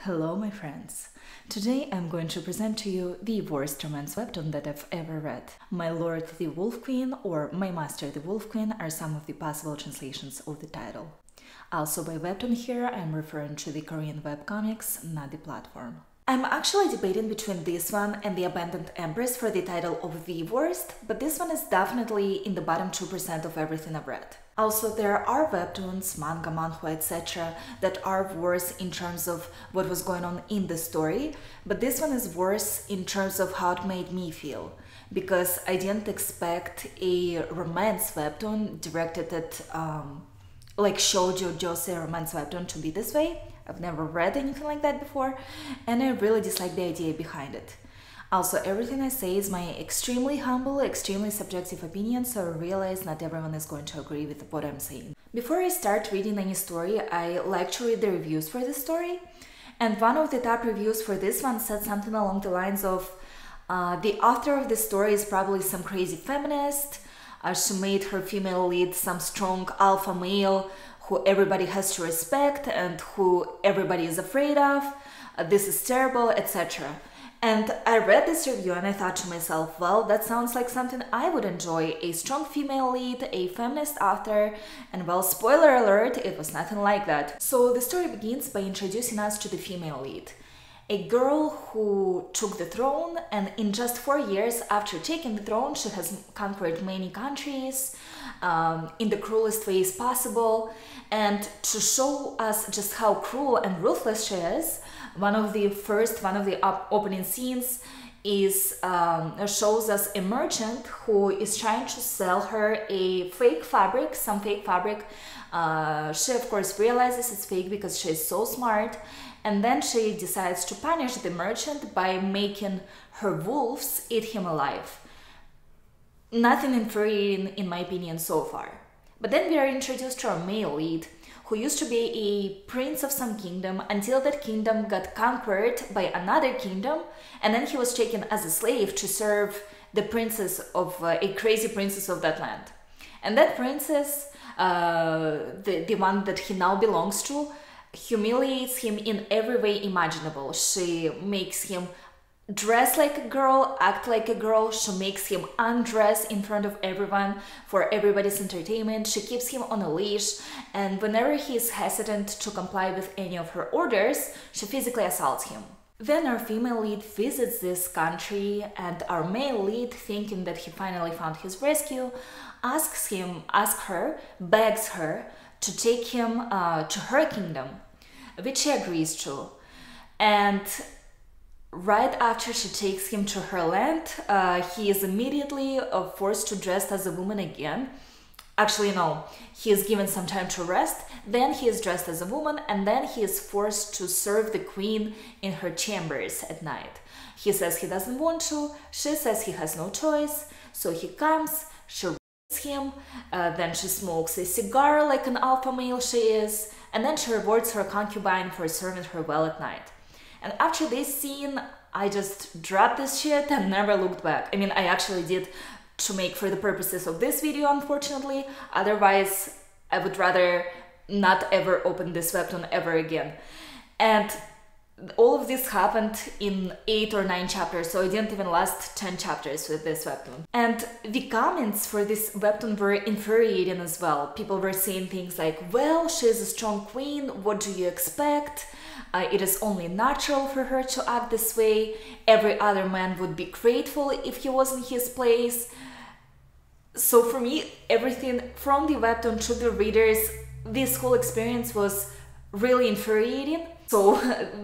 Hello, my friends. Today I'm going to present to you the worst romance webtoon that I've ever read. My Lord the Wolf Queen or My Master the Wolf Queen are some of the possible translations of the title. Also by webtoon here, I'm referring to the Korean webcomics, not the platform. I'm actually debating between this one and The Abandoned Empress for the title of the worst, but this one is definitely in the bottom 2% of everything I've read. Also, there are webtoons, manga, manhwa, etc. that are worse in terms of what was going on in the story, but this one is worse in terms of how it made me feel, because I didn't expect a romance webtoon directed at like shoujo josei romance webtoon to be this way. I've never read anything like that before, and I really dislike the idea behind it. Also, everything I say is my extremely humble, extremely subjective opinion, so I realize not everyone is going to agree with what I'm saying. Before I start reading any story, I like to read the reviews for the story, and one of the top reviews for this one said something along the lines of, the author of the story is probably some crazy feminist, she made her female lead some strong alpha male who everybody has to respect and who everybody is afraid of, this is terrible, etc. And I read this review and I thought to myself, well, that sounds like something I would enjoy, a strong female lead, a feminist author, and well, spoiler alert, it was nothing like that. So the story begins by introducing us to the female lead, a girl who took the throne, and in just 4 years after taking the throne, she has conquered many countries in the cruelest ways possible. And to show us just how cruel and ruthless she is, one of the opening scenes is shows us a merchant who is trying to sell her a fake fabric, some fake fabric. She of course realizes it's fake because she is so smart, and then she decides to punish the merchant by making her wolves eat him alive. Nothing infuriating in my opinion so far. But then we are introduced to our male lead, who used to be a prince of some kingdom until that kingdom got conquered by another kingdom, and then he was taken as a slave to serve the princess of a crazy princess of that land. And that princess, the one that he now belongs to, humiliates him in every way imaginable. She makes him dress like a girl, act like a girl, she makes him undress in front of everyone for everybody's entertainment, she keeps him on a leash, and whenever he is hesitant to comply with any of her orders, she physically assaults him. Then our female lead visits this country, and our male lead, thinking that he finally found his rescue, begs her to take him to her kingdom, which she agrees to. And right after she takes him to her land, he is immediately forced to dress as a woman again. Actually, no, he is given some time to rest, then he is dressed as a woman, and then he is forced to serve the queen in her chambers at night. He says he doesn't want to, she says he has no choice, so he comes, she rewards him, then she smokes a cigar like an alpha male she is, and then she rewards her concubine for serving her well at night. And after this scene, I just dropped this shit and never looked back. I mean, I actually did to make for the purposes of this video, unfortunately. Otherwise, I would rather not ever open this webtoon ever again. And all of this happened in 8 or 9 chapters, so I didn't even last 10 chapters with this webtoon. And the comments for this webtoon were infuriating as well. People were saying things like, well, she's a strong queen, what do you expect? It is only natural for her to act this way. Every other man would be grateful if he was in his place. So for me, everything from the webtoon to the readers, this whole experience was really infuriating. So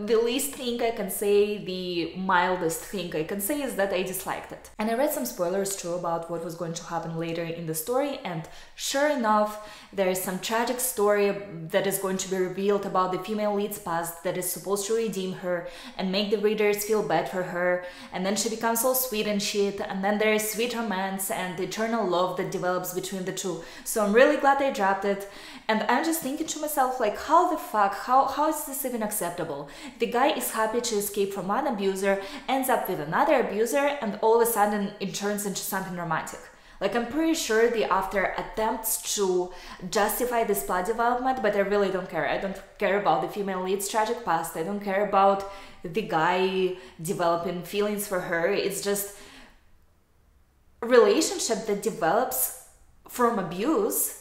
the least thing I can say, the mildest thing I can say is that I disliked it. And I read some spoilers too about what was going to happen later in the story, and sure enough, there is some tragic story that is going to be revealed about the female lead's past that is supposed to redeem her and make the readers feel bad for her, and then she becomes all sweet and shit, and then there is sweet romance and eternal love that develops between the two. So I'm really glad I dropped it, and I'm just thinking to myself, like, how the fuck, how is this even acceptable? The guy is happy to escape from one abuser, ends up with another abuser, and all of a sudden it turns into something romantic. Like, I'm pretty sure the author attempts to justify this plot development, but I really don't care. I don't care about the female lead's tragic past. I don't care about the guy developing feelings for her. It's just a relationship that develops from abuse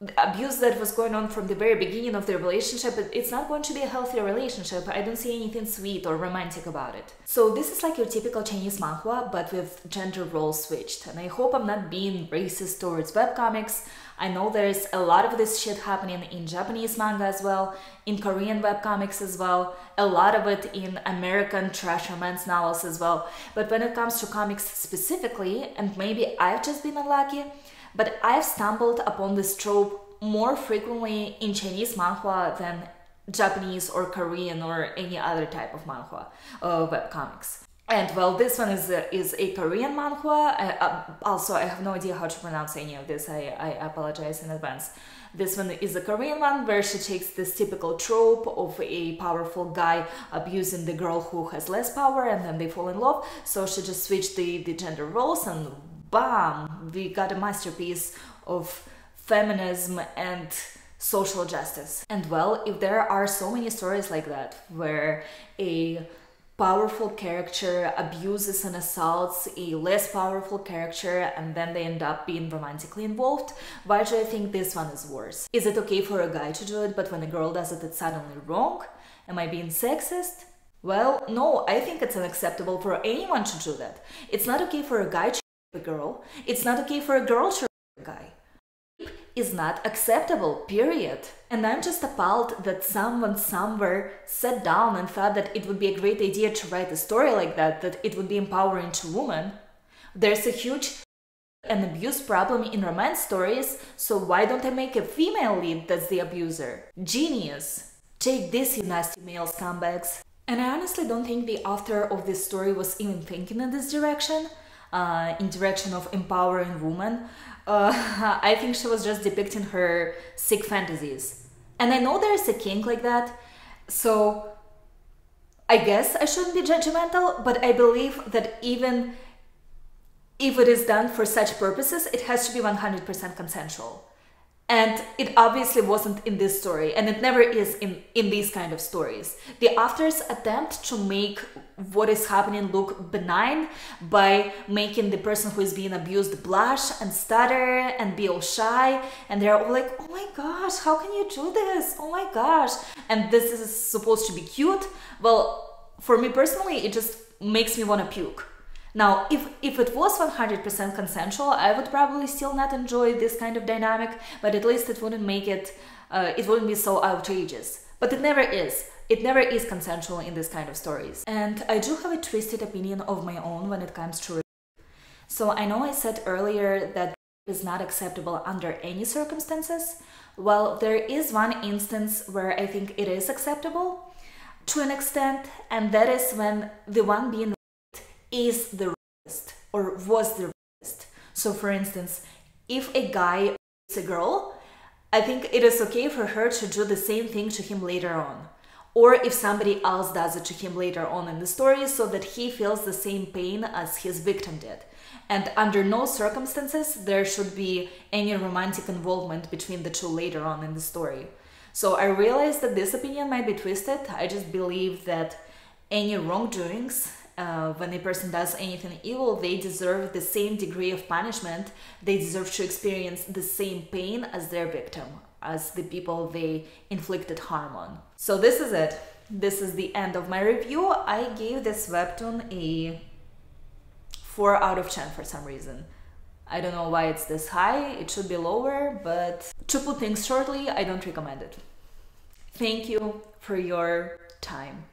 that was going on from the very beginning of the relationship. It's not going to be a healthy relationship. I don't see anything sweet or romantic about it. So this is like your typical Chinese manhwa, but with gender roles switched. And I hope I'm not being racist towards webcomics. I know there's a lot of this shit happening in Japanese manga as well, in Korean webcomics as well, a lot of it in American trash romance novels as well. But when it comes to comics specifically, and maybe I've just been unlucky, but I've stumbled upon this trope more frequently in Chinese manhwa than Japanese or Korean or any other type of manhwa webcomics. And well, this one is a Korean manhwa. Also, I have no idea how to pronounce any of this. I apologize in advance. This one is a Korean one where she takes this typical trope of a powerful guy abusing the girl who has less power, and then they fall in love. So she just switched the gender roles, and bam, we got a masterpiece of feminism and social justice. And well, if there are so many stories like that, where a powerful character abuses and assaults a less powerful character and then they end up being romantically involved, why do I think this one is worse? Is it okay for a guy to do it, but when a girl does it, it's suddenly wrong? Am I being sexist? Well, no, I think it's unacceptable for anyone to do that. It's not okay for a guy to rape a girl. It's not okay for a girl to rape a guy. Is not acceptable, period. And I'm just appalled that someone somewhere sat down and thought that it would be a great idea to write a story like that it would be empowering to women. There's a huge and abuse problem in romance stories, so why don't I make a female lead that's the abuser? Genius! Take this, you nasty male scumbags. And I honestly don't think the author of this story was even thinking in this direction, in direction of empowering women. I think she was just depicting her sick fantasies. And I know there's a kink like that, so I guess I shouldn't be judgmental, but I believe that even if it is done for such purposes, it has to be 100% consensual. And it obviously wasn't in this story, and it never is in these kind of stories. The authors attempt to make what is happening look benign by making the person who is being abused blush and stutter and be all shy, and they're all like, oh my gosh, how can you do this? Oh my gosh. And this is supposed to be cute. Well, for me personally, it just makes me want to puke. Now, if it was 100% consensual, I would probably still not enjoy this kind of dynamic, but at least it wouldn't make it, it wouldn't be so outrageous. But it never is. It never is consensual in this kind of stories. And I do have a twisted opinion of my own when it comes to rape. So I know I said earlier that rape is not acceptable under any circumstances. Well, there is one instance where I think it is acceptable to an extent, and that is when the one being is the rapist or was the rapist. So for instance, if a guy rapes a girl, I think it is okay for her to do the same thing to him later on. Or if somebody else does it to him later on in the story, so that he feels the same pain as his victim did. And under no circumstances there should be any romantic involvement between the two later on in the story. So I realize that this opinion might be twisted. I just believe that any wrongdoings, when a person does anything evil, they deserve the same degree of punishment. They deserve to experience the same pain as their victim, as the people they inflicted harm on. So this is it. This is the end of my review. I gave this webtoon a 4 out of 10 for some reason. I don't know why it's this high. It should be lower, but to put things shortly, I don't recommend it. Thank you for your time.